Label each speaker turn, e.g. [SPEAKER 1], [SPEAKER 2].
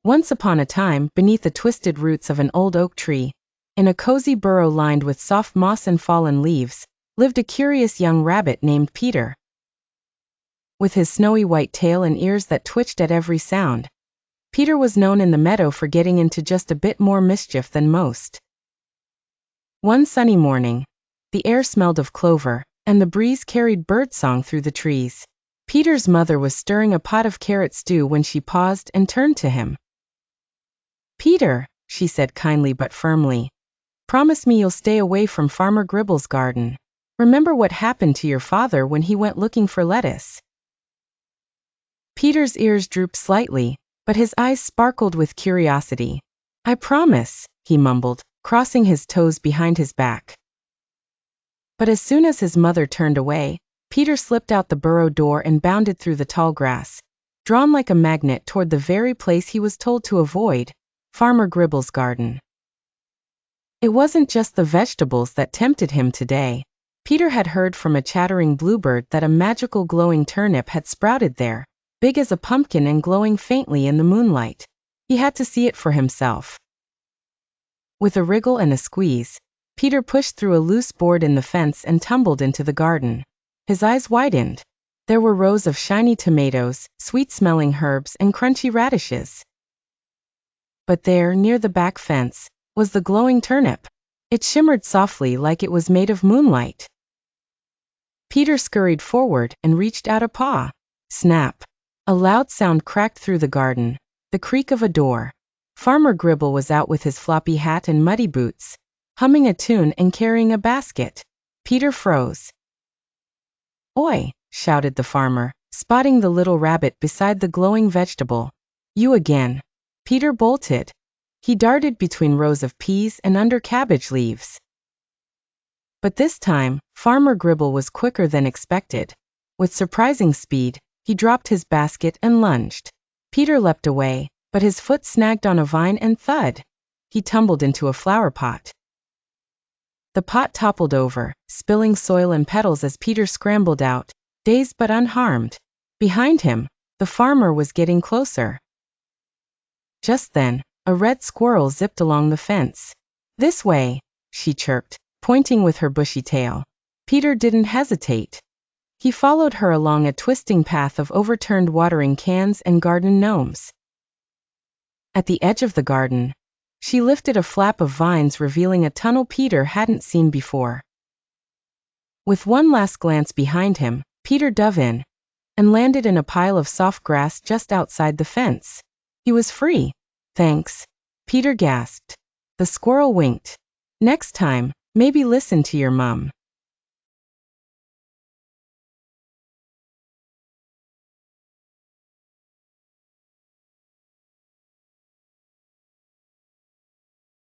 [SPEAKER 1] Once upon a time, beneath the twisted roots of an old oak tree, in a cozy burrow lined with soft moss and fallen leaves, lived a curious young rabbit named Peter. With his snowy white tail and ears that twitched at every sound, Peter was known in the meadow for getting into just a bit more mischief than most. One sunny morning, the air smelled of clover, and the breeze carried birdsong through the trees. Peter's mother was stirring a pot of carrot stew when she paused and turned to him. "Peter," she said kindly but firmly, "promise me you'll stay away from Farmer Gribble's garden. Remember what happened to your father when he went looking for lettuce." Peter's ears drooped slightly, but his eyes sparkled with curiosity. "I promise," he mumbled, crossing his toes behind his back. But as soon as his mother turned away, Peter slipped out the burrow door and bounded through the tall grass, drawn like a magnet toward the very place he was told to avoid, Farmer Gribble's garden. It wasn't just the vegetables that tempted him today. Peter had heard from a chattering bluebird that a magical glowing turnip had sprouted there, big as a pumpkin and glowing faintly in the moonlight. He had to see it for himself. With a wriggle and a squeeze, Peter pushed through a loose board in the fence and tumbled into the garden. His eyes widened. There were rows of shiny tomatoes, sweet-smelling herbs, and crunchy radishes. But there, near the back fence, was the glowing turnip. It shimmered softly like it was made of moonlight. Peter scurried forward and reached out a paw. Snap! A loud sound cracked through the garden, the creak of a door. Farmer Gribble was out with his floppy hat and muddy boots, humming a tune and carrying a basket. Peter froze. "Oi!" shouted the farmer, spotting the little rabbit beside the glowing vegetable. "You again." Peter bolted. He darted between rows of peas and under cabbage leaves. But this time, Farmer Gribble was quicker than expected. With surprising speed, he dropped his basket and lunged. Peter leapt away, but his foot snagged on a vine and thud. He tumbled into a flower pot. The pot toppled over, spilling soil and petals as Peter scrambled out, dazed but unharmed. Behind him, the farmer was getting closer. Just then, a red squirrel zipped along the fence. "This way," she chirped, pointing with her bushy tail. Peter didn't hesitate. He followed her along a twisting path of overturned watering cans and garden gnomes. At the edge of the garden, she lifted a flap of vines revealing a tunnel Peter hadn't seen before. With one last glance behind him, Peter dove in, and landed in a pile of soft grass just outside the fence. He was free. "Thanks," Peter gasped. The squirrel winked. "Next time, maybe listen to your mum."